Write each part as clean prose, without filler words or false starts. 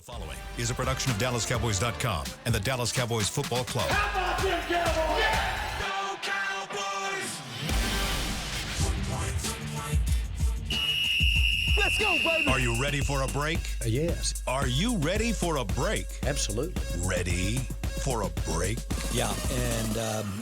The following is a production of DallasCowboys.com and the Dallas Cowboys Football Club. How about them Cowboys? Yeah! Go Cowboys! Let's go, baby! Are you ready for a break? Yes. Are you ready for a break? Absolutely. Ready for a break? Yeah, and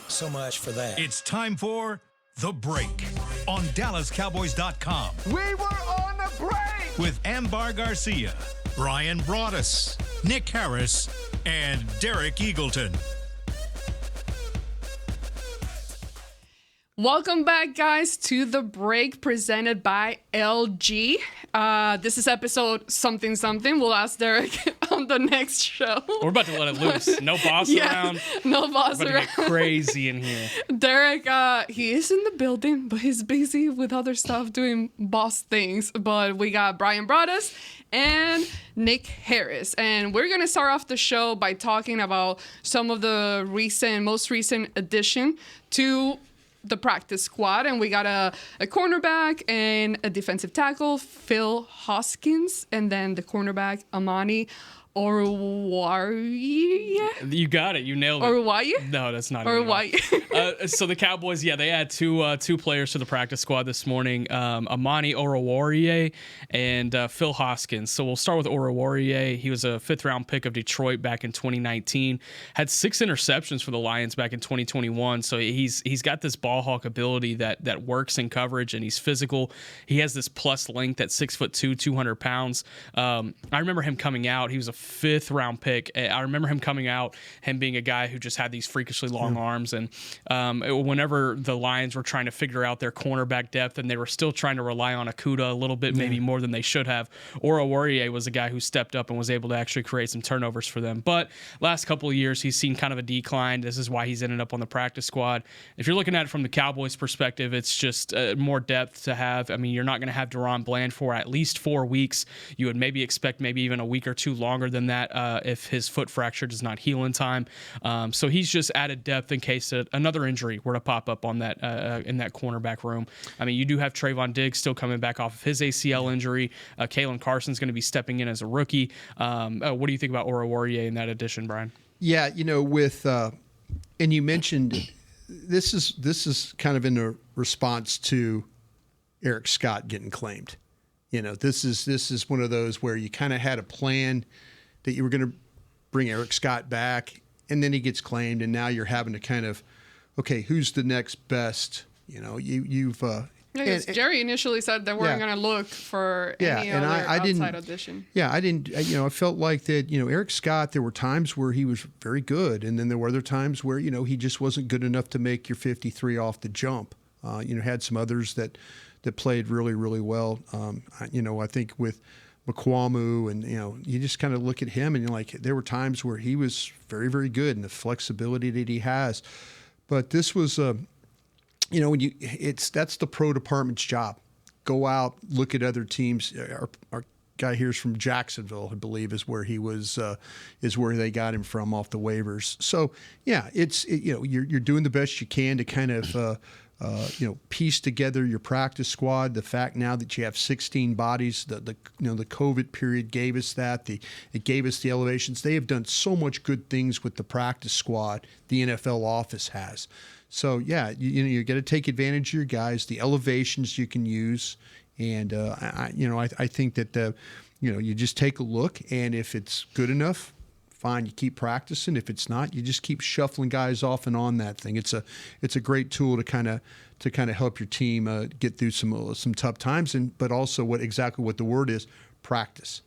so much for that. It's time for The Break on DallasCowboys.com We were on the break! with Ambar Garcia, Brian Broaddus, Nick Harris, and Derek Eagleton. Welcome back, guys, to The Break presented by LG. This is episode something. We'll ask Derek on the next show. We're about to let it loose. No boss around. No boss We're about around. to get crazy in here. Derek, he is in the building, but he's busy with other stuff doing boss things. But we got Brian Broaddus and Nick Harris. And we're going to start off the show by talking about some of the most recent addition to the practice squad, and we got a cornerback and a defensive tackle, Phil Hoskins, and then the cornerback, Amani Oruwariye. You got it. You nailed it. Oruwariye? No, that's not Oruwariye. So the Cowboys, they had two players to the practice squad this morning, Amani Oruwariye and Phil Hoskins. So we'll start with Oruwariye. He was a fifth-round pick of Detroit back in 2019. Had 6 interceptions for the Lions back in 2021. So he's got this ball hawk ability that works in coverage, and he's physical. He has this plus length at 6'2", 200 pounds. I remember him coming out. He was a 5th-round pick. I remember him coming out, him being a guy who just had these freakishly long arms. And whenever the Lions were trying to figure out their cornerback depth and they were still trying to rely on Okudah a little bit, maybe more than they should have, Oruwariye was a guy who stepped up and was able to actually create some turnovers for them. But last couple of years, he's seen kind of a decline. This is why he's ended up on the practice squad. If you're looking at it from the Cowboys' perspective, it's just more depth to have. I mean, you're not going to have Deron Bland for at least 4 weeks. You would maybe expect maybe even a week or two longer than that if his foot fracture does not heal in time. So he's just added depth in case another injury were to pop up on that in that cornerback room. I mean, you do have Trayvon Diggs still coming back off of his ACL injury. Kalen Carson's going to be stepping in as a rookie. What do you think about Oruwariye in that addition, Brian? Yeah, with and you mentioned this is kind of in a response to Eric Scott getting claimed. This is one of those where you kind of had a plan that you were going to bring Eric Scott back, and then he gets claimed, and now you're having to kind of, okay, who's the next best? Jerry initially said that we weren't going to look for any other outside audition. Yeah, I didn't. I felt like that. Eric Scott. There were times where he was very good, and then there were other times where he just wasn't good enough to make your 53 off the jump. Had some others that played really, really well. I think with McQuamu, and you just kind of look at him, and you're like, there were times where he was very, very good, and the flexibility that he has. But this was that's the pro department's job. Go out, look at other teams. Our guy here's from Jacksonville, I believe, is where he was, is where they got him from off the waivers. So yeah, you're doing the best you can to kind of piece together your practice squad. The fact now that you have 16 bodies, the COVID period gave us that. It gave us the elevations. They have done so much good things with the practice squad. The NFL office has. So yeah, you got to take advantage of your guys. The elevations you can use, and I think that you just take a look, and if it's good enough, fine, you keep practicing. If it's not, you just keep shuffling guys off and on that thing. It's a great tool to kind of help your team get through some tough times, but also what the word is, practice.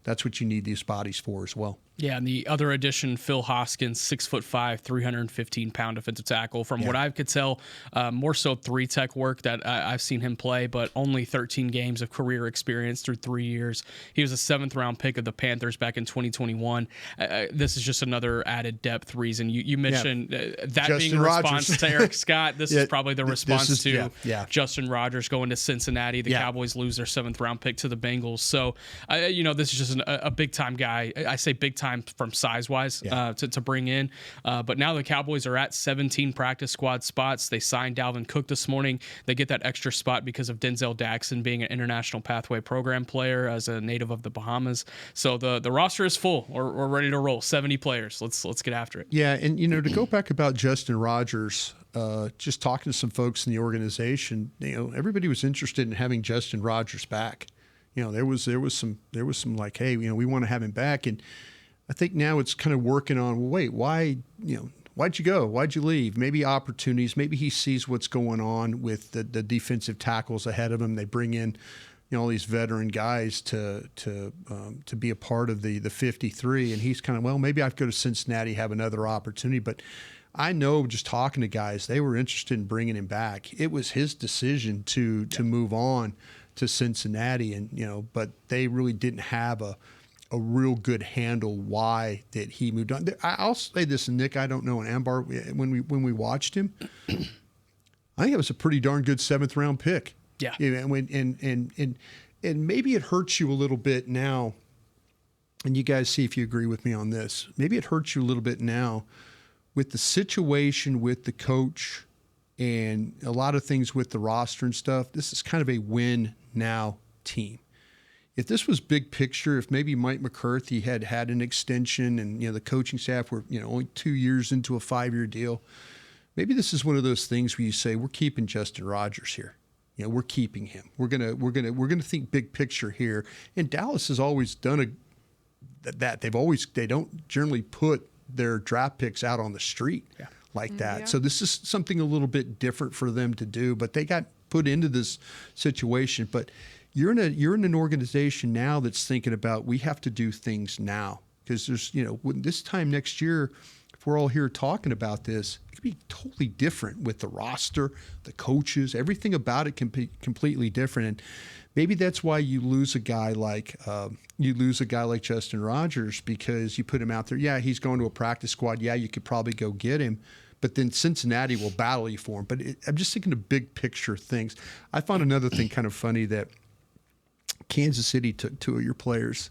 That's what you need these bodies for as well. Yeah, and the other addition, Phil Hoskins, 6'5", 315-pound defensive tackle. From what I could tell, more so 3-tech work that I've seen him play, but only 13 games of career experience through 3 years. He was a 7th-round pick of the Panthers back in 2021. This is just another added depth reason. You mentioned that Justin being a response Rogers. to Eric Scott. This is probably the response to Justin Rogers going to Cincinnati. The Cowboys lose their 7th-round pick to the Bengals. So, this is just a big-time guy. I say big-time time from size-wise to bring in. But now the Cowboys are at 17 practice squad spots. They signed Dalvin Cook this morning. They get that extra spot because of Denzel Jackson being an International Pathway Program player as a native of the Bahamas. So the roster is full. We're ready to roll. 70 players. Let's get after it. Yeah, and to go back about Justin Rogers, just talking to some folks in the organization, everybody was interested in having Justin Rogers back. There was some like, hey, we want to have him back, and I think now it's kind of working on. Well, wait, why? Why'd you go? Why'd you leave? Maybe opportunities. Maybe he sees what's going on with the defensive tackles ahead of him. They bring in all these veteran guys to be a part of the 53, and he's kind of, well, maybe I could go to Cincinnati, have another opportunity. But I know, just talking to guys, they were interested in bringing him back. It was his decision to move on to Cincinnati, and but they really didn't have a real good handle why that he moved on. I'll say this, and Nick, I don't know, and Ambar, when we watched him, I think it was a pretty darn good 7th round pick. Yeah. And maybe it hurts you a little bit now, and you guys see if you agree with me on this. Maybe it hurts you a little bit now with the situation with the coach and a lot of things with the roster and stuff. This is kind of a win now team. If this was big picture, if maybe Mike McCarthy had an extension and the coaching staff were only 2 years into a 5-year deal, maybe this is one of those things where you say, we're keeping Justin Rogers here. We're keeping him. We're gonna think big picture here. And Dallas has always done that. They don't generally put their draft picks out on the street like that. Yeah. So this is something a little bit different for them to do. But they got put into this situation. But you're in an organization now that's thinking about, we have to do things now, because there's when this time next year, if we're all here talking about this, it could be totally different with the roster, the coaches, everything about it can be completely different. And maybe that's why you lose a guy like Justin Rogers, because you put him out there. Yeah, he's going to a practice squad. Yeah, you could probably go get him, but then Cincinnati will battle you for him. But I'm just thinking of big picture things. I found another thing kind of funny, that Kansas City took 2 of your players.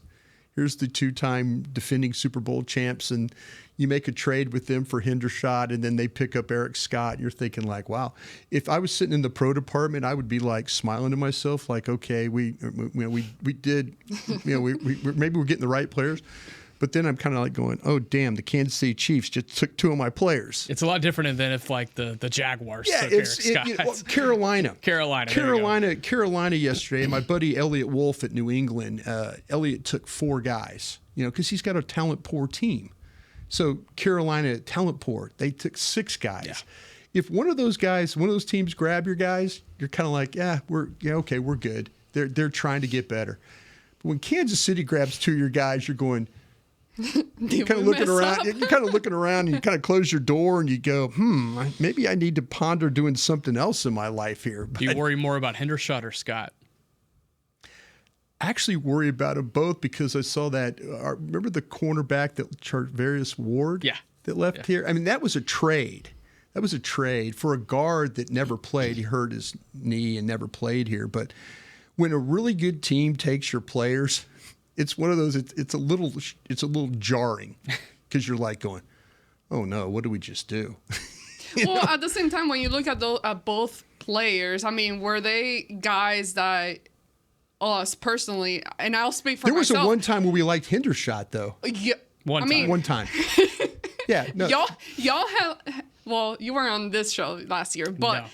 Here's the 2-time defending Super Bowl champs, and you make a trade with them for Hendershot, and then they pick up Eric Scott. You're thinking like, wow, if I was sitting in the pro department, I would be like smiling to myself, like, okay, we did, maybe we're getting the right players. But then I'm kind of like going, oh, damn, the Kansas City Chiefs just took 2 of my players. It's a lot different than if like the Jaguars took Eric Scott. Carolina yesterday, and my buddy Elliot Wolf at New England, Elliot took 4 guys, because he's got a talent poor team. So Carolina, talent poor, they took 6 guys. Yeah. If one of those teams grab your guys, you're kind of like, okay, we're good. They're trying to get better. But when Kansas City grabs 2 of your guys, you're going, you're kind of looking around. You're kind of looking around, and you kind of close your door, and you go, maybe I need to ponder doing something else in my life here. But do you worry more about Hendershot or Scott? Actually worry about them both, because I saw that. Remember the cornerback that Charvarius Ward? Yeah. That left here. I mean, that was a trade. That was a trade for a guard that never played. He hurt his knee and never played here. But when a really good team takes your players, it's one of those. It's a little jarring, because you're like going, oh no, what did we just do? Well, at the same time, when you look at both players, I mean, were they guys that us personally, and I'll speak for myself. There was a one time where we liked Hendershot, though. Yeah, One time. Yeah, no. Y'all have. Well, you were on this show last year, but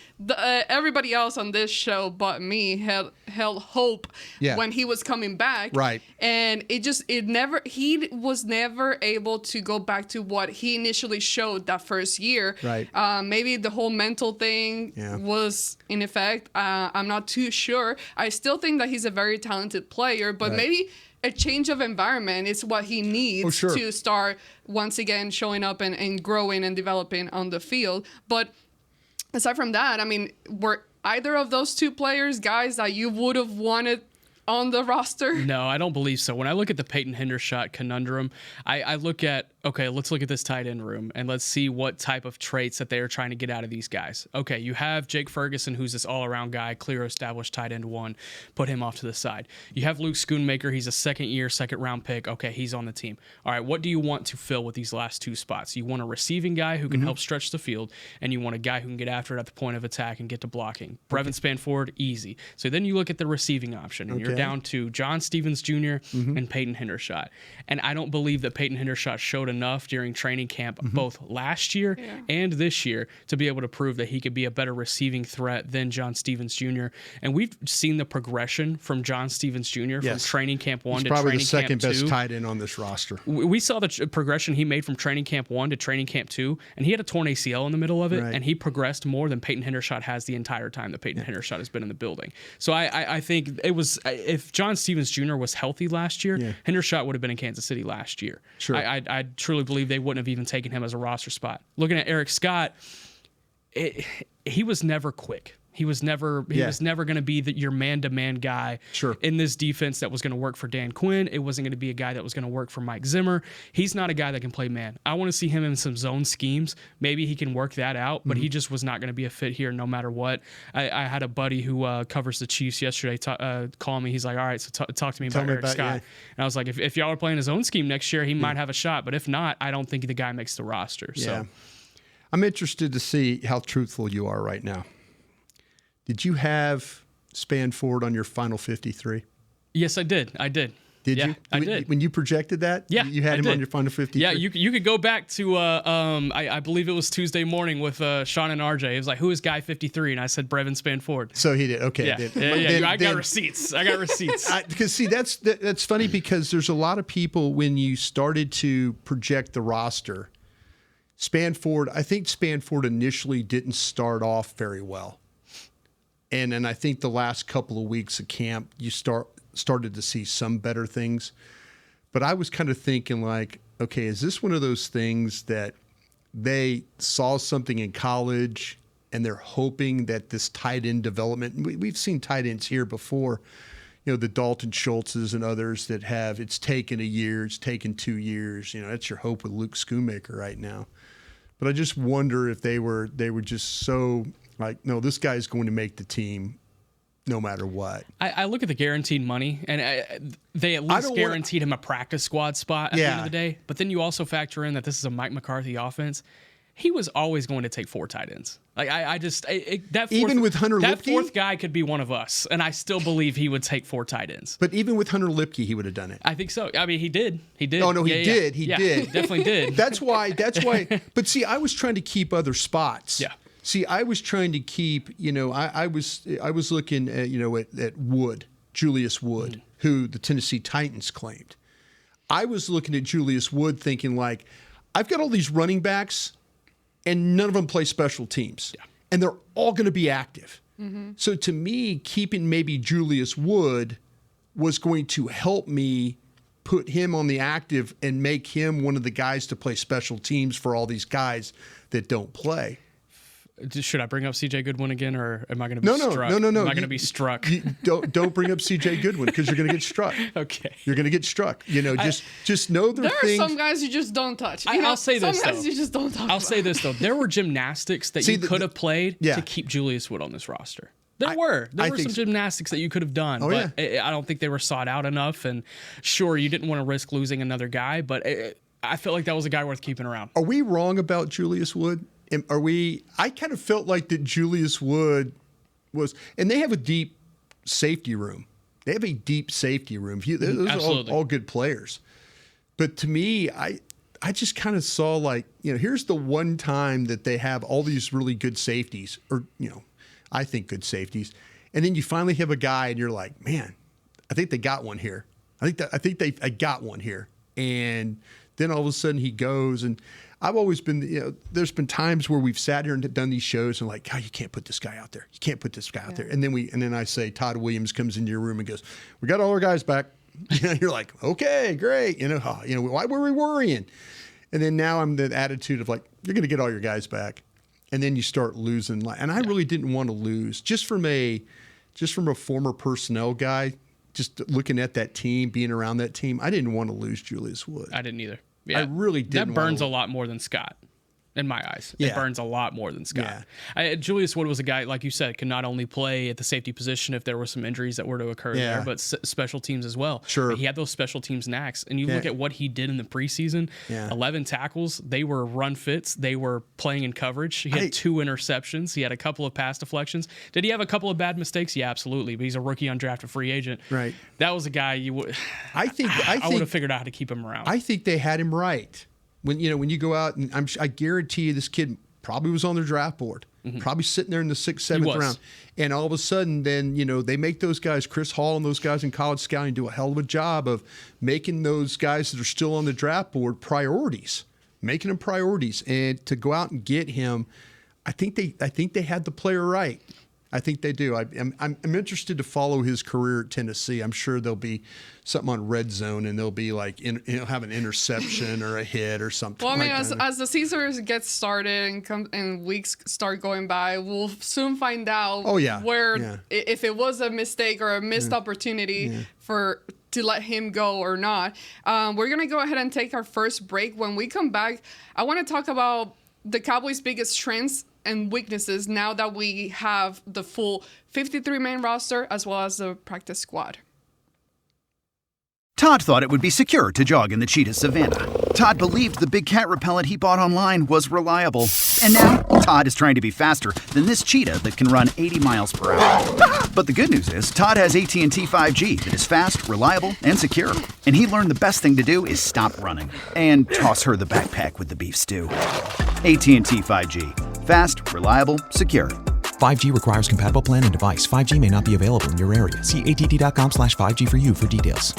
everybody else on this show but me held hope when he was coming back. Right. And he was never able to go back to what he initially showed that first year. Right. Maybe the whole mental thing was in effect. I'm not too sure. I still think that he's a very talented player, but maybe a change of environment is what he needs to start once again showing up and growing and developing on the field. But aside from that, I mean, were either of those 2 players guys that you would have wanted on the roster? No, I don't believe so. When I look at the Peyton Hendershot conundrum, I look at okay, let's look at this tight end room and let's see what type of traits that they are trying to get out of these guys. Okay, you have Jake Ferguson, who's this all-around guy, clear established tight end one. Put him off to the side. You have Luke Schoonmaker. He's a second-round pick. Okay, he's on the team. All right, what do you want to fill with these last two spots? You want a receiving guy who can help stretch the field, and you want a guy who can get after it at the point of attack and get to blocking. Brevin Spanford, easy. So then you look at the receiving option, and you're down to John Stevens Jr. and Peyton Hendershot. And I don't believe that Peyton Hendershot showed enough during training camp both last year and this year to be able to prove that he could be a better receiving threat than John Stevens Jr. And we've seen the progression from John Stevens Jr. from training camp 1 to probably training the second camp 2. best tight end on this roster. We saw the progression he made from training camp 1 to training camp 2, and he had a torn ACL in the middle of it, and he progressed more than Peyton Hendershot has the entire time that Peyton Hendershot has been in the building. So I think it was, if John Stevens Jr. was healthy last year, Hendershot would have been in Kansas City last year. Sure. I truly believe they wouldn't have even taken him as a roster spot. Looking at Eric Scott, he was never quick. He was never going to be your man-to-man guy in this defense that was going to work for Dan Quinn. It wasn't going to be a guy that was going to work for Mike Zimmer. He's not a guy that can play man. I want to see him in some zone schemes. Maybe he can work that out, but he just was not going to be a fit here no matter what. I had a buddy who covers the Chiefs yesterday call me. He's like, all right, so talk to me about Eric Scott. And I was like, if y'all are playing a zone scheme next year, he might have a shot, but if not, I don't think the guy makes the roster. Yeah. So I'm interested to see how truthful you are right now. Did you have Spanford on your final 53? Yes, I did. Did you? I did. When you projected that? Yeah, You had him on your final 53? Yeah, you could go back to, I believe it was Tuesday morning with Sean and RJ. It was like, who is guy 53? And I said Brevin Spanford. So he did. Okay. Yeah. I got receipts. Because see, that's funny because there's a lot of people when you started to project the roster, I think Spanford initially didn't start off very well. And I think the last couple of weeks of camp, you started to see some better things. But I was kind of thinking like, okay, is this one of those things that they saw something in college and they're hoping that this tight end development, we've seen tight ends here before, the Dalton Schultzes and others that it's taken a year, it's taken 2 years. That's your hope with Luke Schoonmaker right now. But I just wonder if they were just so like, no, this guy's going to make the team no matter what. I look at the guaranteed money, and they at least guaranteed him a practice squad spot at the end of the day. But then you also factor in that this is a Mike McCarthy offense. He was always going to take 4 tight ends. Like even with Hunter Lipke, that fourth guy could be one of us, and I still believe he would take 4 tight ends. But even with Hunter Lipke, he would have done it. I think so. I mean, he did. Oh no, he did. He did. Definitely did. That's why. But see, I was trying to keep other spots. Yeah. See, I was trying to keep, I was looking at, at Wood, Julius Wood, who the Tennessee Titans claimed. I was looking at Julius Wood thinking like, I've got all these running backs and none of them play special teams. Yeah. And they're all going to be active. Mm-hmm. So to me, keeping maybe Julius Wood was going to help me put him on the active and make him one of the guys to play special teams for all these guys that don't play. Should I bring up C.J. Goodwin again, or am I going to be struck? No. Am I going to be struck? Don't bring up C.J. Goodwin because you're going to get struck. Okay. You're going to get struck. Just know there are some guys you just don't touch. I'll say this, some guys you just don't talk about. I'll say this, though. There were gymnastics that you could have played to keep Julius Wood on this roster. There were some gymnastics that you could have done, but I don't think they were sought out enough. And sure, you didn't want to risk losing another guy, but I felt like that was a guy worth keeping around. Are we wrong about Julius Wood? I kind of felt like that Julius Wood was, and they have a deep safety room. Those are all good players. But to me, I just kind of saw like, here's the one time that they have all these really good safeties, or, I think good safeties. And then you finally have a guy and you're like, man, I think they got one here. I got one here. And then all of a sudden he goes, and I've always been, there's been times where we've sat here and done these shows and like, God, you can't put this guy out there. You can't put this guy out there. And then I say, Todd Williams comes into your room and goes, we got all our guys back. You're like, okay, great. Why were we worrying? And then now I'm the attitude of like, you're going to get all your guys back. And then you start losing. And I really didn't want to lose just from a former personnel guy, just looking at that team, being around that team. I didn't want to lose Julius Wood. I didn't either. Yeah. I really didn't. That burns a lot more than Scott. In my eyes, it burns a lot more than Scott. Julius Wood was a guy, like you said, could not only play at the safety position if there were some injuries that were to occur there, but special teams as well. Sure. He had those special teams knacks. And you look at what he did in the preseason, 11 tackles. They were run fits. They were playing in coverage. He had 2 interceptions. He had a couple of pass deflections. Did he have a couple of bad mistakes? Yeah, absolutely. But he's a rookie undrafted free agent. Right. That was a guy you would. I would have figured out how to keep him around. I think they had him right. When you go out, and I guarantee you this kid probably was on their draft board, probably sitting there in the 6th, 7th round. And all of a sudden, then, they make those guys, Chris Hall and those guys in college scouting, do a hell of a job of making those guys that are still on the draft board priorities, making them priorities. And to go out and get him, I think they had the player right. I think they do. I'm interested to follow his career at Tennessee. I'm sure there'll be something on Red Zone, and they'll be like, he'll have an interception or a hit or something. Well, I mean, as the season gets started and weeks start going by, we'll soon find out. If it was a mistake or a missed opportunity to let him go or not. We're gonna go ahead and take our first break. When we come back, I want to talk about the Cowboys' biggest strengths and weaknesses now that we have the full 53-man roster as well as the practice squad. Todd thought it would be secure to jog in the cheetah savanna. Todd believed the big cat repellent he bought online was reliable. And now, Todd is trying to be faster than this cheetah that can run 80 miles per hour. But the good news is, Todd has AT&T 5G that is fast, reliable, and secure. And he learned the best thing to do is stop running and toss her the backpack with the beef stew. AT&T 5G. Fast, reliable, secure. 5G requires compatible plan and device. 5G may not be available in your area. See att.com/5G for you for details.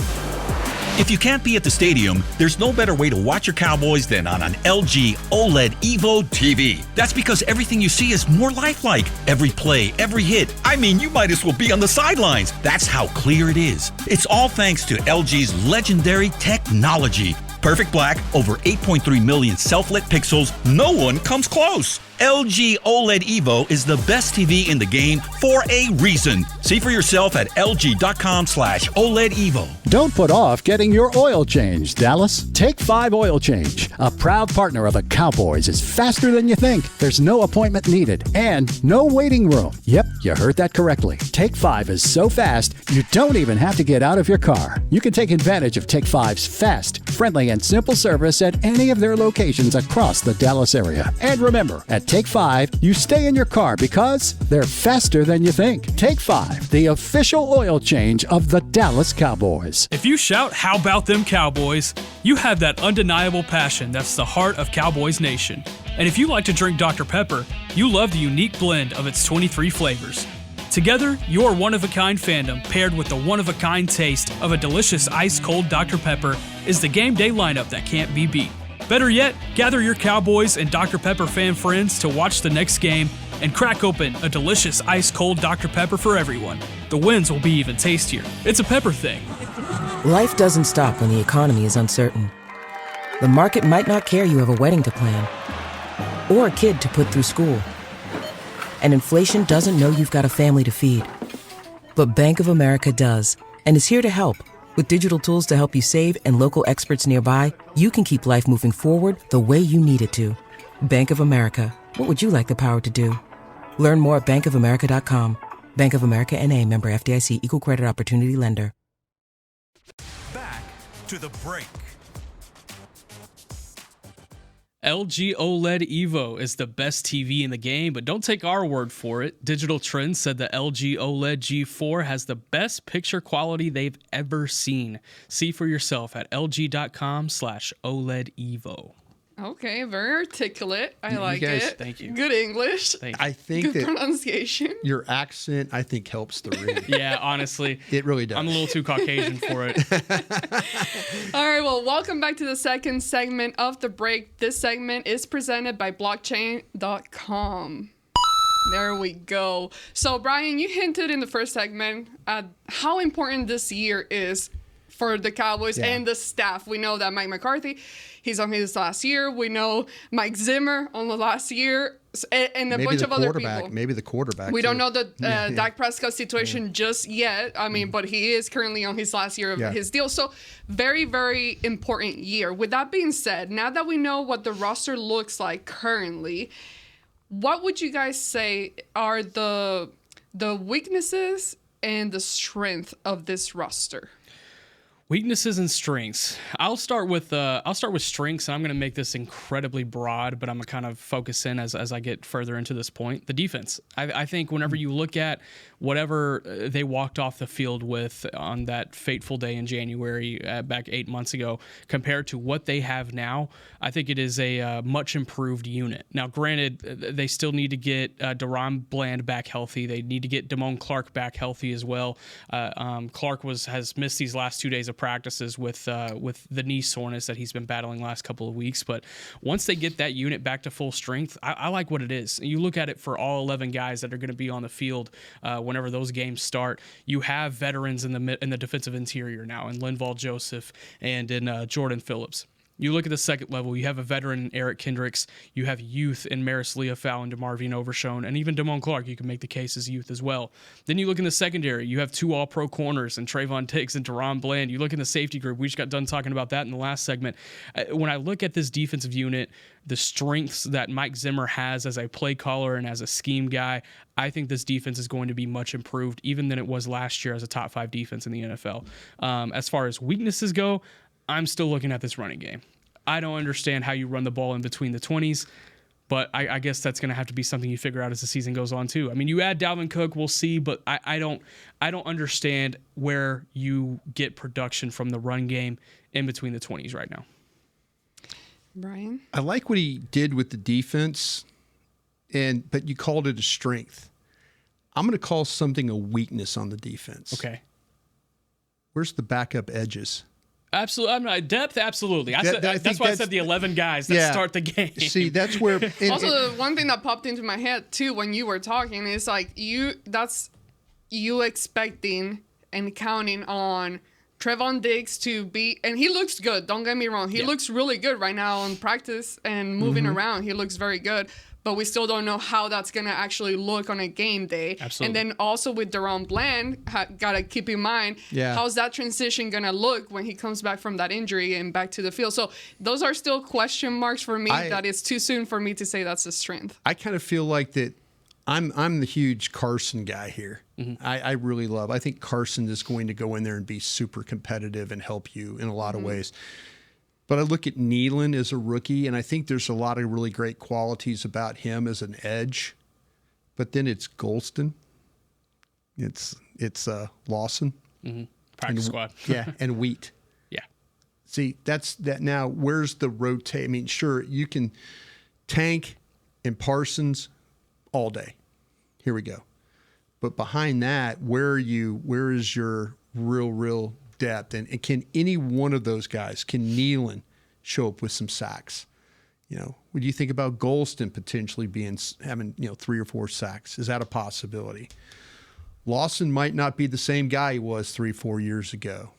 If you can't be at the stadium, there's no better way to watch your Cowboys than on an LG OLED Evo TV. That's because everything you see is more lifelike. Every play, every hit. I mean, you might as well be on the sidelines. That's how clear it is. It's all thanks to LG's legendary technology. Perfect black, over 8.3 million self-lit pixels. No one comes close. LG OLED Evo is the best TV in the game for a reason. See for yourself at lg.com/OLED Evo. Don't put off getting your oil change, Dallas. Take 5 Oil Change, a proud partner of the Cowboys, is faster than you think. There's no appointment needed and no waiting room. Yep, you heard that correctly. Take 5 is so fast, you don't even have to get out of your car. You can take advantage of Take 5's fast, friendly, and simple service at any of their locations across the Dallas area. And remember, at Take 5, you stay in your car because they're faster than you think. Take 5, the official oil change of the Dallas Cowboys. If you shout, "How about them Cowboys?" you have that undeniable passion that's the heart of Cowboys Nation. And if you like to drink Dr. Pepper, you love the unique blend of its 23 flavors. Together, your one-of-a-kind fandom paired with the one-of-a-kind taste of a delicious ice-cold Dr. Pepper is the game day lineup that can't be beat. Better yet, gather your Cowboys and Dr. Pepper fan friends to watch the next game and crack open a delicious ice-cold Dr. Pepper for everyone. The wins will be even tastier. It's a pepper thing. Life doesn't stop when the economy is uncertain. The market might not care you have a wedding to plan or a kid to put through school. And inflation doesn't know you've got a family to feed. But Bank of America does, and is here to help. With digital tools to help you save and local experts nearby, you can keep life moving forward the way you need it to. Bank of America. What would you like the power to do? Learn more at bankofamerica.com. Bank of America N.A., member FDIC, equal credit opportunity lender. Back to the break. LG OLED Evo is the best TV in the game, but don't take our word for it. Digital Trends said the LG OLED G4 has the best picture quality they've ever seen. See for yourself at lg.com/OLED Evo. Okay, very articulate. I like guys, it. Thank you. Good English. Thank you. I think Good that pronunciation. your accent, I think, helps the read. Yeah, honestly. It really does. I'm a little too Caucasian for it. All right, well, welcome back to the second segment of the break. This segment is presented by blockchain.com. There we go. So, Brian, you hinted in the first segment at how important this year is for the Cowboys Yeah. and the staff. We know that Mike McCarthy, he's on his last year. We know Mike Zimmer on the last year, and a Maybe bunch the of other quarterback. people. Maybe the quarterback. We don't too. know the Dak Prescott situation just yet. I mean, but he is currently on his last year of his deal. So very, very important year. With that being said, now that we know what the roster looks like currently, what would you guys say are the weaknesses and the strength of this roster? Weaknesses and strengths. I'll start with strengths, and I'm going to make this incredibly broad, but I'm going to kind of focus in as I get further into this point. The defense. I think whenever you look at whatever they walked off the field with on that fateful day in January back 8 months ago, compared to what they have now, I think it is a much improved unit. Now, granted, they still need to get Deron Bland back healthy. They need to get Damone Clark back healthy as well. Clark has missed these last 2 days of practices with the knee soreness that he's been battling last couple of weeks. But once they get that unit back to full strength, I like what it is. You look at it for all 11 guys that are going to be on the field whenever those games start. You have veterans in the defensive interior now, in Linval Joseph and in Jordan Phillips. You look at the second level, you have a veteran in Eric Kendricks, you have youth in Maris Leofau and DeMarvin Overshone, and even Damone Clark, you can make the case as youth as well. Then you look in the secondary, you have 2 all-pro corners and Trayvon Diggs and Deron Bland. You look in the safety group, we just got done talking about that in the last segment. When I look at this defensive unit, the strengths that Mike Zimmer has as a play caller and as a scheme guy, I think this defense is going to be much improved, even than it was last year as a top 5 defense in the NFL. As far as weaknesses go, I'm still looking at this running game. I don't understand how you run the ball in between the 20s, but I guess that's going to have to be something you figure out as the season goes on too. I mean, you add Dalvin Cook, we'll see, but I don't understand where you get production from the run game in between the 20s right now. Brian? I like what he did with the defense, but you called it a strength. I'm going to call something a weakness on the defense. Okay. Where's the backup edges? Absolutely. Depth, absolutely. That's why I said the 11 guys that start the game. See, that's where... Also, one thing that popped into my head, too, when you were talking is like, you expecting and counting on Trayvon Diggs to be... And he looks good, don't get me wrong. He looks really good right now in practice and moving around. He looks very good. But we still don't know how that's going to actually look on a game day. Absolutely. And then also with Deron Bland, got to keep in mind, how's that transition going to look when he comes back from that injury and back to the field? So those are still question marks for me. That is too soon for me to say that's a strength. I kind of feel like that I'm the huge Carson guy here. Mm-hmm. I really love. I think Carson is going to go in there and be super competitive and help you in a lot of ways. But I look at Nealon as a rookie, and I think there's a lot of really great qualities about him as an edge. But then it's Golston, it's Lawson, practice squad, and Wheat. Yeah. See, that's that. Now, where's the rotate? I mean, sure, you can Tank and Parsons all day. Here we go. But behind that, where is your real depth? And can any one of those guys, can Nealon show up with some sacks? Would you think about Golston potentially having 3 or 4 sacks? Is that a possibility? Lawson might not be the same guy he was 3-4 years ago.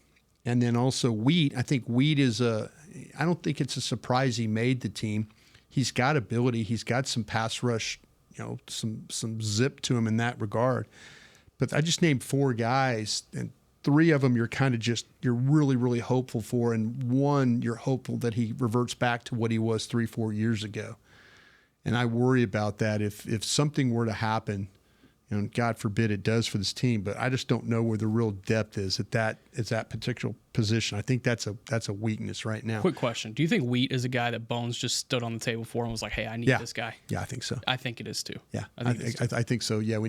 And then also Wheat, I think Wheat I don't think it's a surprise he made the team. He's got ability. He's got some pass rush, some zip to him in that regard. But I just named 4 guys, and 3 of them you're really, really hopeful for, and 1 you're hopeful that he reverts back to what he was 3-4 years ago. And I worry about that if something were to happen, and God forbid it does for this team, but I just don't know where the real depth is at that particular position. I think that's a weakness right now. Quick question. Do you think Wheat is a guy that Bones just stood on the table for and was like, hey, I need this guy? Yeah, I think so. I think it is too. Yeah, I think so. Yeah,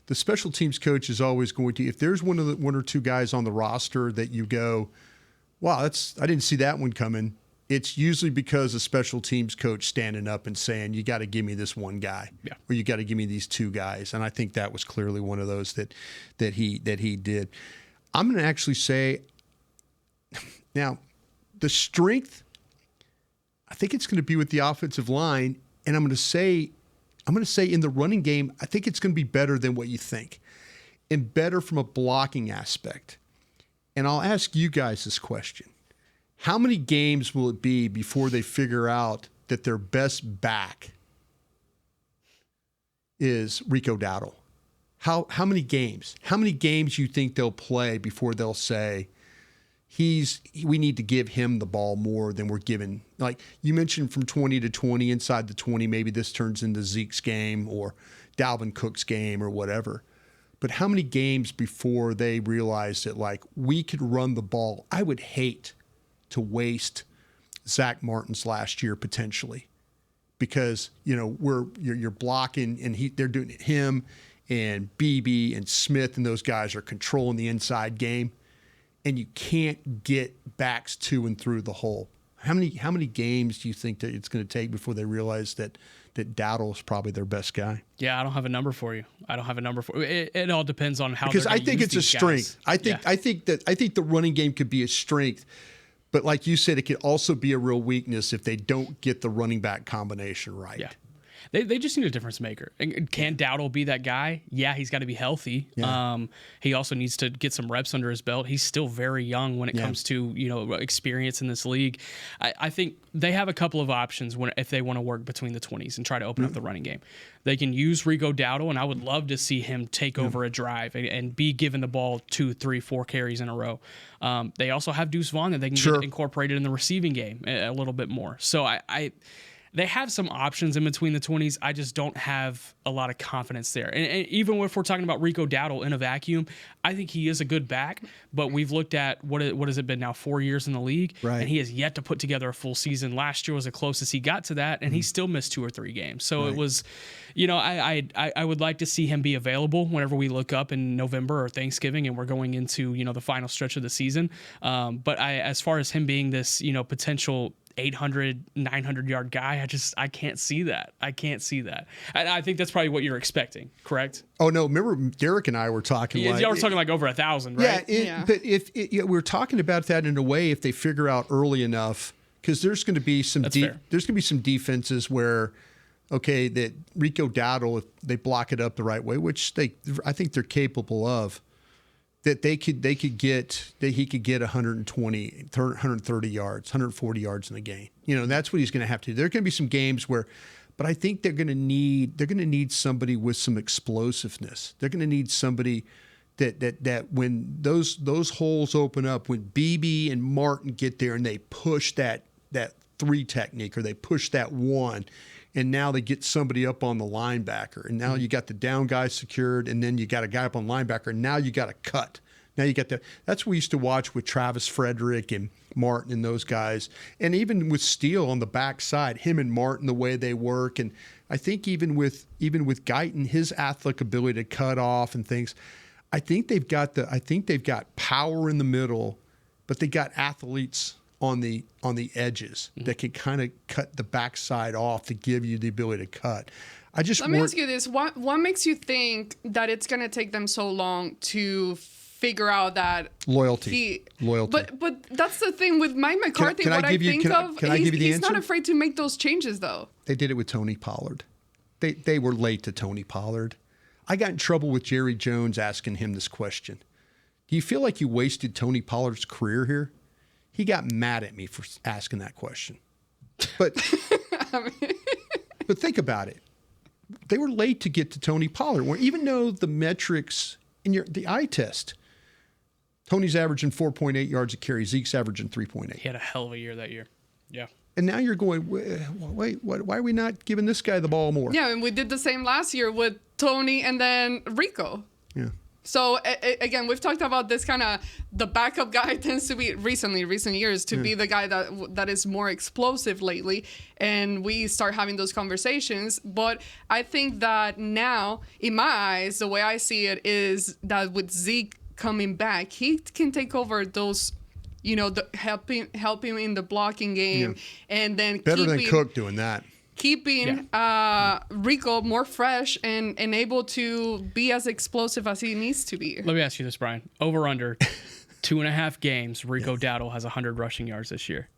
the special teams coach is always going to, if there's one or 2 guys on the roster that you go, wow, I didn't see that one coming. It's usually because a special teams coach standing up and saying, you got to give me this one guy, or you got to give me these 2 guys. And I think that was clearly one of those that he did. I'm going to actually say, now, the strength, I think it's going to be with the offensive line, and I'm going to say in the running game, I think it's going to be better than what you think, and better from a blocking aspect. And I'll ask you guys this question. How many games will it be before they figure out that their best back is Rico Dowdle? How many games? How many games you think they'll play before they'll say, we need to give him the ball more than we're giving? Like you mentioned, from 20 to 20, inside the 20, maybe this turns into Zeke's game or Dalvin Cook's game or whatever. But how many games before they realize that, like, we could run the ball? I would hate to waste Zach Martin's last year potentially, because you're blocking, and they're doing it. Him and BB and Smith and those guys are controlling the inside game, and you can't get backs to and through the hole. How many games do you think that it's going to take before they realize that Dowdle is probably their best guy? Yeah, I don't have a number for you. It all depends on how. Because I think it's a strength. Guys. I think the running game could be a strength, but like you said, it could also be a real weakness if they don't get the running back combination right. Yeah. They just need a difference maker. And can Dowdle be that guy? Yeah, he's got to be healthy. Yeah. He also needs to get some reps under his belt. He's still very young when it comes to experience in this league. I think they have a couple of options if they want to work between the 20s and try to open up the running game. They can use Rico Dowdle, and I would love to see him take over a drive and be given the ball 2, 3, 4 carries in a row. They also have Deuce Vaughn that they can get incorporated in the receiving game a little bit more. So they have some options in between the 20s. I just don't have a lot of confidence there. And even if we're talking about Rico Dowdle in a vacuum, I think he is a good back. But we've looked at what has it been now, 4 years in the league, and he has yet to put together a full season. Last year was the closest he got to that, and he still missed 2 or 3 games. So it was, I would like to see him be available whenever we look up in November or Thanksgiving and we're going into the final stretch of the season. But as far as him being this potential 800, 900-yard guy, I can't see that. And I think that's probably what you're expecting, correct? Oh, no. Remember, Derek and I were talking y'all were talking like over 1,000, right? Yeah. But we're talking about that in a way if they figure out early enough, because there's going to be some defenses where, okay, that Rico Dowdle, if they block it up the right way, which I think they're capable of, that he could get 120, 130 yards, 140 yards in a game. That's what he's going to have to do. There are going to be some games where, but I think they're going to need somebody with some explosiveness. They're going to need somebody that when those holes open up, when BB and Martin get there and they push that 3 technique, or they push that 1, and now they get somebody up on the linebacker, and now you got the down guy secured, and then you got a guy up on linebacker, and now you got a cut. Now you got that's what we used to watch with Travis Frederick and Martin and those guys, and even with Steele on the backside, him and Martin, the way they work, and I think even with Guyton, his athletic ability to cut off and things, I think they've got power in the middle, but they got athletes on the edges that can kind of cut the backside off to give you the ability to cut. Let me ask you this: what makes you think that it's going to take them so long to figure out that loyalty? But that's the thing with Mike McCarthy. He's not afraid to make those changes, though. They did it with Tony Pollard. They were late to Tony Pollard. I got in trouble with Jerry Jones asking him this question. Do you feel like you wasted Tony Pollard's career here? He got mad at me for asking that question. But but think about it. They were late to get to Tony Pollard, where even though the metrics in the eye test, Tony's averaging 4.8 yards a carry, Zeke's averaging 3.8. He had a hell of a year that year. Yeah. And now you're going, wait, why are we not giving this guy the ball more? Yeah, and we did the same last year with Tony and then Rico. Yeah. So again, we've talked about this kind of the backup guy tends to be recent years to be the guy that is more explosive lately, and we start having those conversations. But I think that now, in my eyes, the way I see it is that with Zeke coming back, he can take over those, helping in the blocking game, and then better than Cook doing that. Keeping Rico more fresh and able to be as explosive as he needs to be. Let me ask you this, Brian. Over under 2.5 games, Rico Dowdle has 100 rushing yards this year.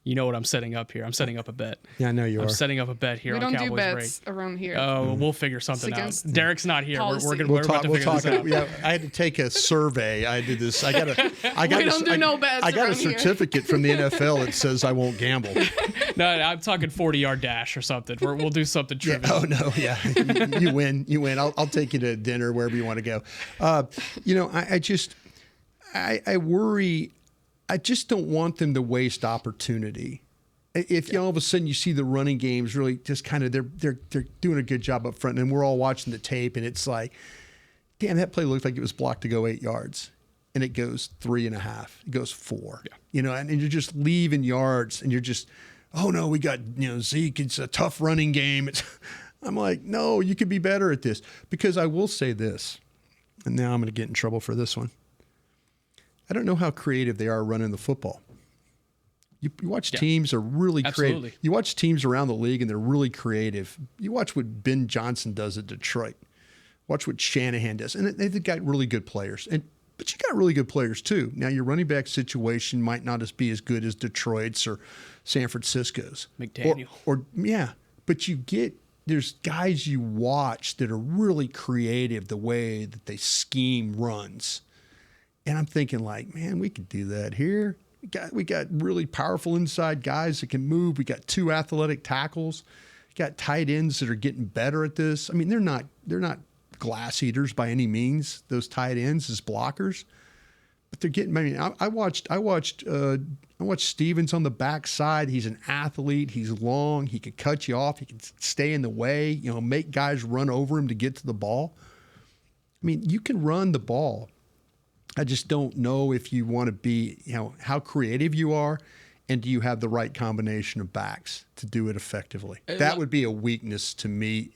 You know what I'm setting up here. I'm setting up a bet. Yeah, I know you are. I'm setting up a bet here We on don't do Cowboys bets break. around here. Oh, we'll figure something out. against Derek's not here. policy. We're about to figure this out. Yeah, I had to take a survey. I did this. I got We don't do no bets I got a around here. certificate from the NFL that says I won't gamble. No, I'm talking 40-yard dash or something. We'll do something Yeah. trivial. Oh no, yeah. You win. You win. I'll take you to dinner wherever you want to go. I worry. I just don't want them to waste opportunity. If all of a sudden you see the running games really just kind of they're doing a good job up front, and we're all watching the tape, and it's like, damn, that play looked like it was blocked to go 8 yards, and it goes 3.5, it goes 4. Yeah. And you're just leaving yards, and you're just, oh no, we got Zeke. It's a tough running game. I'm like, no, you could be better at this. Because I will say this, and now I'm going to get in trouble for this one. I don't know how creative they are running the football. You watch teams are really creative. You watch teams around the league, and they're really creative. You watch what Ben Johnson does at Detroit. Watch what Shanahan does. And they've got really good players. But you got really good players, too. Now, your running back situation might not be as good as Detroit's or San Francisco's. McDaniel. But there's guys you watch that are really creative the way that they scheme runs. And I'm thinking like, man, we could do that here. We got really powerful inside guys that can move. We got 2 athletic tackles. We got tight ends that are getting better at this. I mean, they're not glass eaters by any means, those tight ends as blockers. But they're getting, I watched Stevens on the backside. He's an athlete. He's long. He can cut you off. He can stay in the way, make guys run over him to get to the ball. I mean, you can run the ball. I just don't know if you want to be, how creative you are, and do you have the right combination of backs to do it effectively? That would be a weakness to me.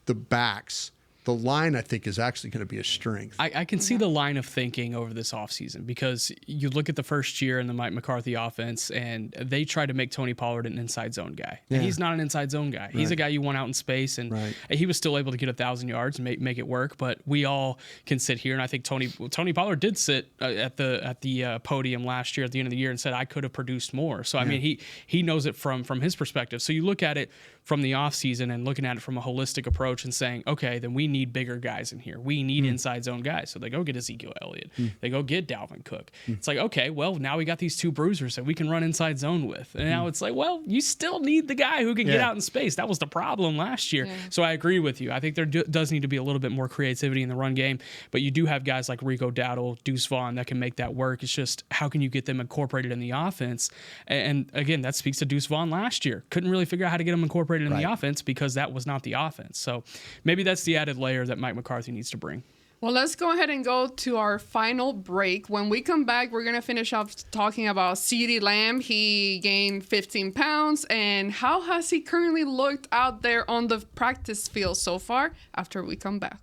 The backs. The line, I think, is actually going to be a strength. I can see the line of thinking over this offseason, because you look at the first year in the Mike McCarthy offense, and they tried to make Tony Pollard an inside zone guy. Yeah. And he's not an inside zone guy. He's a guy you want out in space, and he was still able to get 1,000 yards and make it work. But we all can sit here, and I think Tony Pollard did sit at the podium last year at the end of the year and said, I could have produced more. So, I mean, he knows it from his perspective. So you look at it from the offseason and looking at it from a holistic approach and saying, okay, then we need bigger guys in here. We need inside zone guys. So they go get Ezekiel Elliott. They go get Dalvin Cook. It's like, okay, well, now we got these 2 bruisers that we can run inside zone with. And now it's like, well, you still need the guy who can get out in space. That was the problem last year. Yeah. So I agree with you. I think there does need to be a little bit more creativity in the run game, but you do have guys like Rico Dowdle, Deuce Vaughn that can make that work. It's just, how can you get them incorporated in the offense? And again, that speaks to Deuce Vaughn last year. Couldn't really figure out how to get him incorporated in the offense because that was not the offense. So maybe that's the added layer that Mike McCarthy needs to bring. Well, let's go ahead and go to our final break. When we come back, we're going to finish off talking about CeeDee Lamb. He gained 15 pounds. And how has he currently looked out there on the practice field so far after we come back?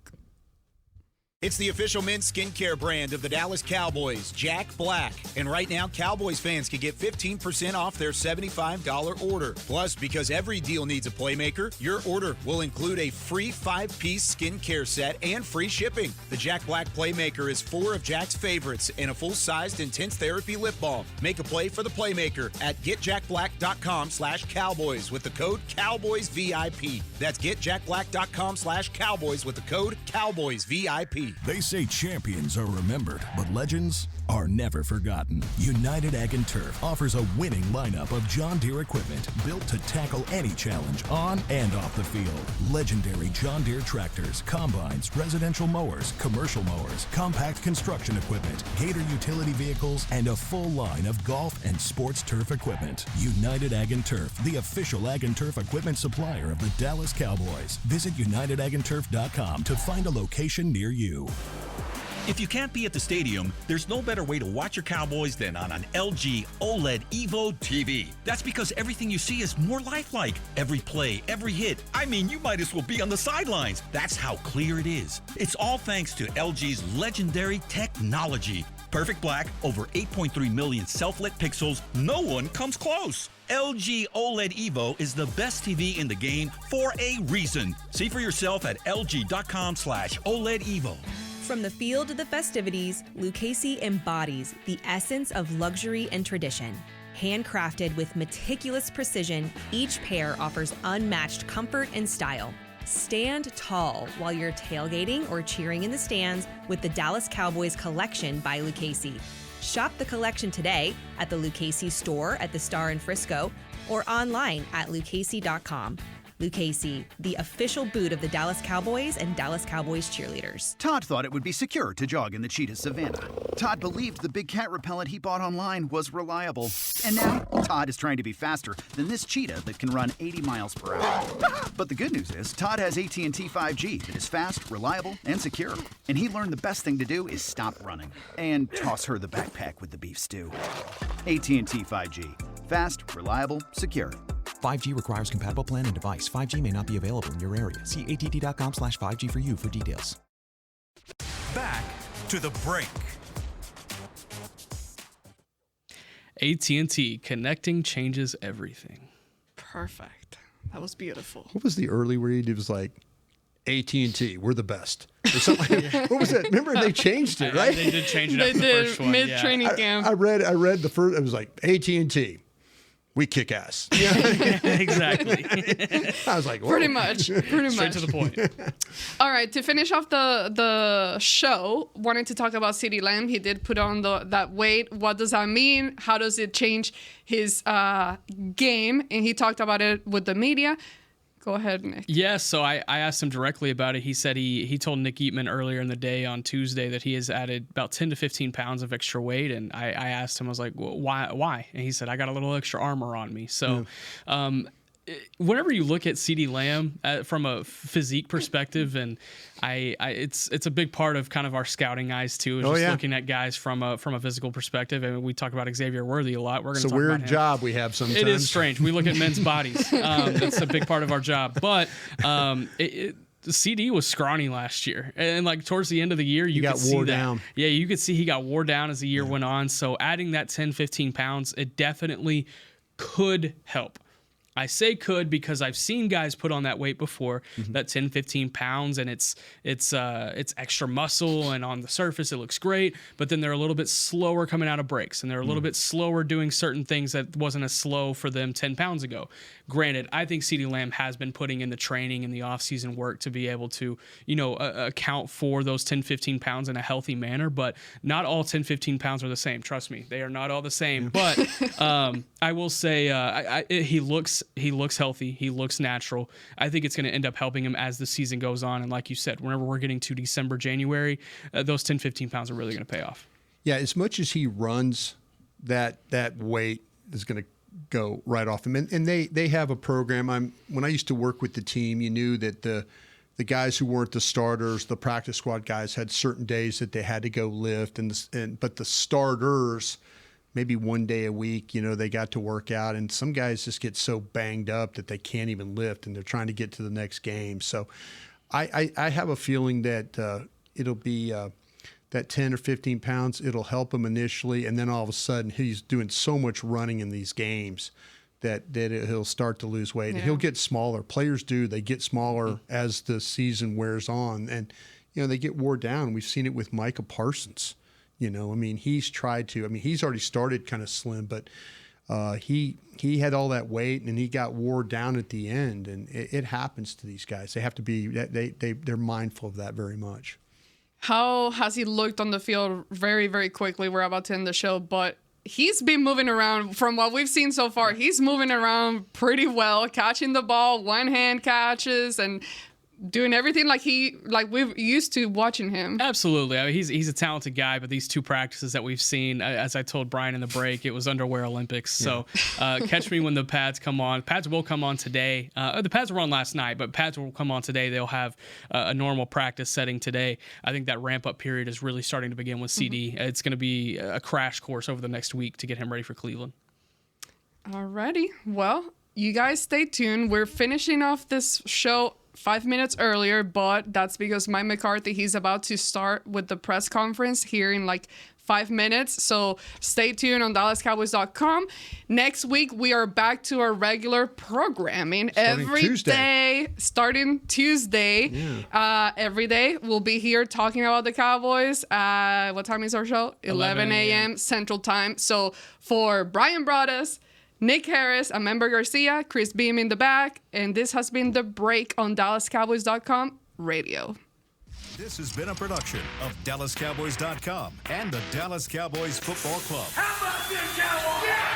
It's the official men's skincare brand of the Dallas Cowboys, Jack Black. And right now, Cowboys fans can get 15% off their $75 order. Plus, because every deal needs a playmaker, your order will include a free 5-piece skincare set and free shipping. The Jack Black Playmaker is 4 of Jack's favorites and a full-sized intense therapy lip balm. Make a play for the Playmaker at getjackblack.com/Cowboys with the code CowboysVIP. That's getjackblack.com/Cowboys with the code CowboysVIP. They say champions are remembered, but legends are never forgotten. United Ag & Turf offers a winning lineup of John Deere equipment built to tackle any challenge on and off the field. Legendary John Deere tractors, combines, residential mowers, commercial mowers, compact construction equipment, Gator utility vehicles, and a full line of golf and sports turf equipment. United Ag & Turf, the official Ag & Turf equipment supplier of the Dallas Cowboys. Visit UnitedAgAndTurf.com to find a location near you. If you can't be at the stadium, there's no better way to watch your Cowboys than on an LG OLED Evo TV. That's because everything you see is more lifelike. Every play, every hit. I mean, you might as well be on the sidelines. That's how clear it is. It's all thanks to LG's legendary technology. Perfect black, over 8.3 million self-lit pixels. No one comes close. LG OLED Evo is the best TV in the game for a reason. See for yourself at lg.com/OLED Evo. From the field to the festivities, Lucchese embodies the essence of luxury and tradition. Handcrafted with meticulous precision, each pair offers unmatched comfort and style. Stand tall while you're tailgating or cheering in the stands with the Dallas Cowboys collection by Lucchese. Shop the collection today at the Lucchese store at the Star in Frisco or online at lucchese.com. Lucchese, the official boot of the Dallas Cowboys and Dallas Cowboys cheerleaders. Todd thought it would be secure to jog in the cheetah savanna. Todd believed the big cat repellent he bought online was reliable. And now, Todd is trying to be faster than this cheetah that can run 80 miles per hour. But the good news is, Todd has AT&T 5G that is fast, reliable, and secure. And he learned the best thing to do is stop running and toss her the backpack with the beef stew. AT&T 5G. Fast, reliable, secure. 5G requires compatible plan and device. 5G may not be available in your area. See att.com/5G for you for details. Back to the break. AT&T, connecting changes everything. Perfect. That was beautiful. What was the early read? It was like, AT&T, we're the best. Or something like, what was that? Remember they changed it, right? They did change it They after the did first one. mid-training camp. I read the first, it was like, AT&T, we kick ass. Exactly. I was like, whoa. Pretty much. Straight to the point. All right, to finish off the show, wanted to talk about CeeDee Lamb. He did put on that weight. What does that mean? How does it change his game? And he talked about it with the media. Go ahead, Nick. Yeah, so I asked him directly about it. He said he told Nick Eatman earlier in the day on Tuesday that he has added about 10 to 15 pounds of extra weight. And I asked him, I was like, well, why? And he said, I got a little extra armor on me. So whenever you look at CeeDee Lamb from a physique perspective, and it's a big part of kind of our scouting eyes too, is looking at guys from a physical perspective. And we talk about Xavier Worthy a lot. We're going to talk about him. It's a weird job we have sometimes. It is strange. We look at men's bodies. That's a big part of our job. But CD was scrawny last year, and like towards the end of the year, you got could see wore that. down. Yeah, you could see he got wore down as the year went on. So adding that 10, 15 pounds, it definitely could help. I say could because I've seen guys put on that weight before, that 10, 15 pounds, and it's extra muscle, and on the surface it looks great, but then they're a little bit slower coming out of breaks, and they're a little bit slower doing certain things that wasn't as slow for them 10 pounds ago. Granted, I think CeeDee Lamb has been putting in the training and the offseason work to be able to, account for those 10, 15 pounds in a healthy manner, but not all 10, 15 pounds are the same. Trust me, they are not all the same. But I will say he looks healthy. He looks natural. I think it's going to end up helping him as the season goes on. And like you said, whenever we're getting to December, January, those 10, 15 pounds are really going to pay off. Yeah, as much as he runs, that weight is going to go right off him. And they have a program. When I used to work with the team, you knew that the guys who weren't the starters, the practice squad guys, had certain days that they had to go lift, but the starters, maybe one day a week, they got to work out, and some guys just get so banged up that they can't even lift, and they're trying to get to the next game. So I have a feeling that it'll be that 10 or 15 pounds, it'll help him initially, and then all of a sudden he's doing so much running in these games that he'll start to lose weight. And he'll get smaller. Players do. They get smaller as the season wears on, and they get wore down. We've seen it with Micah Parsons. He's tried to. He's already started kind of slim, but he had all that weight and he got wore down at the end. And it happens to these guys. They have to be. They're mindful of that very much. How has he looked on the field? Very, very quickly. We're about to end the show, but he's been moving around. From what we've seen so far, he's moving around pretty well, catching the ball, one-hand catches, and doing everything like we're used to watching him. Absolutely. He's a talented guy, but these two practices that we've seen, as I told Brian in the break, it was underwear Olympics. So catch me when the pads come on. Pads will come on today. The pads were on last night, but pads will come on today. They'll have a normal practice setting today. I think that ramp-up period is really starting to begin with CD. It's going to be a crash course over the next week to get him ready for Cleveland. Alrighty. Well, you guys stay tuned. We're finishing off this show 5 minutes earlier, but that's because Mike McCarthy, he's about to start with the press conference here in like 5 minutes. So stay tuned on DallasCowboys.com. Next week, we are back to our regular programming starting Tuesday. Every day, we'll be here talking about the Cowboys. What time is our show? 11 a.m. Central Time. So for Brian Broaddus, Nick Harris, Amember Garcia, Chris Beam in the back, and this has been The Break on DallasCowboys.com radio. This has been a production of DallasCowboys.com and the Dallas Cowboys Football Club. How about this, Cowboys? Yeah!